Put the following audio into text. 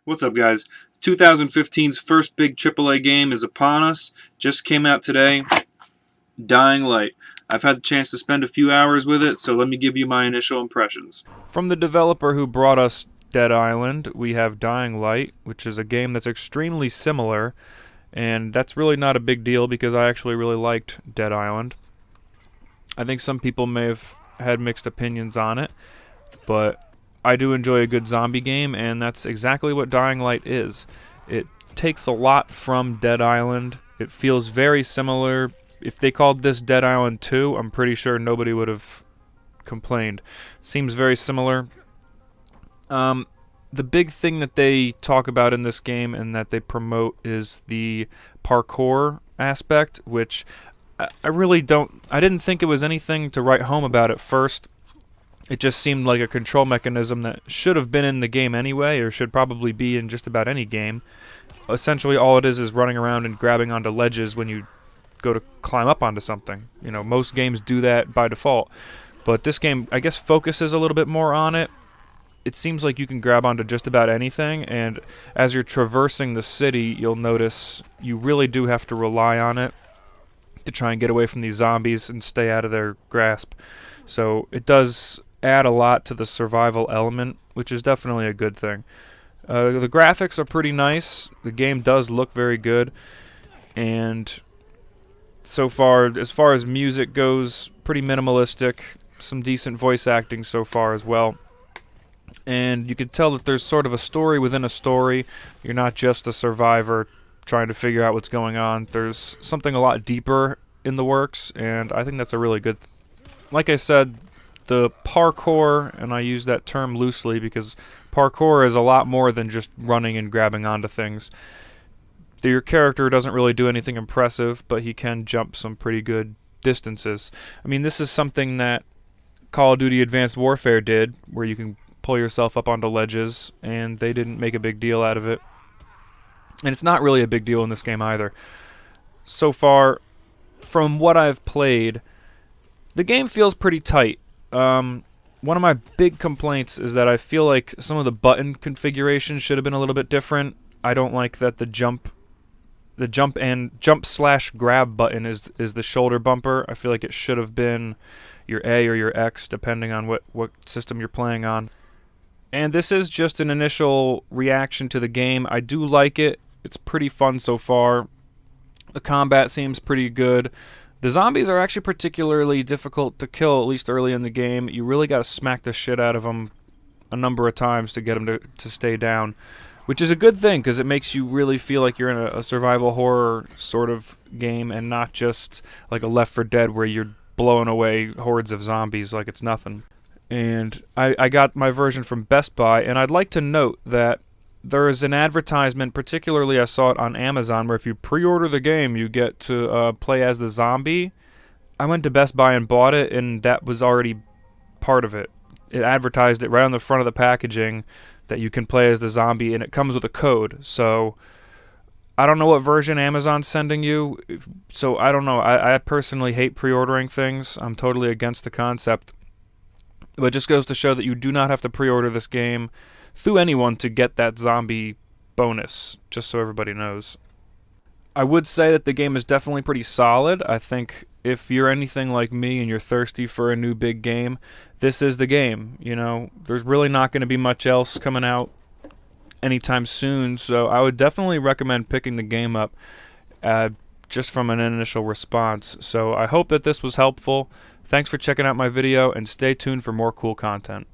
What's up, guys? 2015's first big AAA game is upon us. Just came out today, Dying Light. I've had the chance to spend a few hours with it, so let me give you my initial impressions. From the developer who brought us Dead Island, we have Dying Light, which is a game that's extremely similar, and that's really not a big deal because I actually really liked Dead Island. I think some people may have had mixed opinions on it, but I do enjoy a good zombie game, and that's exactly what Dying Light is. It takes a lot from Dead Island. It feels very similar. If they called this Dead Island 2, I'm pretty sure nobody would have complained. Seems very similar. The big thing that they talk about in this game and that they promote is the parkour aspect, which I didn't think it was anything to write home about at first. It just seemed like a control mechanism that should have been in the game anyway, or should probably be in just about any game. Essentially, all it is running around and grabbing onto ledges when you go to climb up onto something. You know, most games do that by default. But this game, I guess, focuses a little bit more on it. It seems like you can grab onto just about anything, and as you're traversing the city, you'll notice you really do have to rely on it to try and get away from these zombies and stay out of their grasp. So it does add a lot to the survival element, which is definitely a good thing. The graphics are pretty nice. The game does look very good, and so far as music goes, pretty minimalistic. Some decent voice acting so far as well. And you can tell that there's sort of a story within a story. You're not just a survivor trying to figure out what's going on. There's something a lot deeper in the works, and I think that's a really good like I said, the parkour, and I use that term loosely because parkour is a lot more than just running and grabbing onto things. Your character doesn't really do anything impressive, but he can jump some pretty good distances. I mean, this is something that Call of Duty Advanced Warfare did, where you can pull yourself up onto ledges, and they didn't make a big deal out of it. And it's not really a big deal in this game either. So far, from what I've played, the game feels pretty tight. One of my big complaints is that I feel like some of the button configuration should have been a little bit different. I don't like that the jump slash grab button is the shoulder bumper. I feel like it should have been your A or your X, depending on what system you're playing on. And this is just an initial reaction to the game. I do like it. It's pretty fun so far. The combat seems pretty good. The zombies are actually particularly difficult to kill, at least early in the game. You really got to smack the shit out of them a number of times to get them to stay down, which is a good thing because it makes you really feel like you're in a survival horror sort of game and not just like a Left 4 Dead where you're blowing away hordes of zombies like it's nothing. And I got my version from Best Buy, and I'd like to note that there is an advertisement, particularly I saw it on Amazon, where if you pre-order the game, you get to play as the zombie. I went to Best Buy and bought it, and that was already part of it. It advertised it right on the front of the packaging that you can play as the zombie, and it comes with a code. So I don't know what version Amazon's sending you, so I don't know. I personally hate pre-ordering things. I'm totally against the concept. But it just goes to show that you do not have to pre-order this game through anyone to get that zombie bonus, just so everybody knows. I would say that the game is definitely pretty solid. I think if you're anything like me and you're thirsty for a new big game, this is the game. You know, there's really not going to be much else coming out anytime soon, so I would definitely recommend picking the game up just from an initial response. So I hope that this was helpful. Thanks for checking out my video, and stay tuned for more cool content.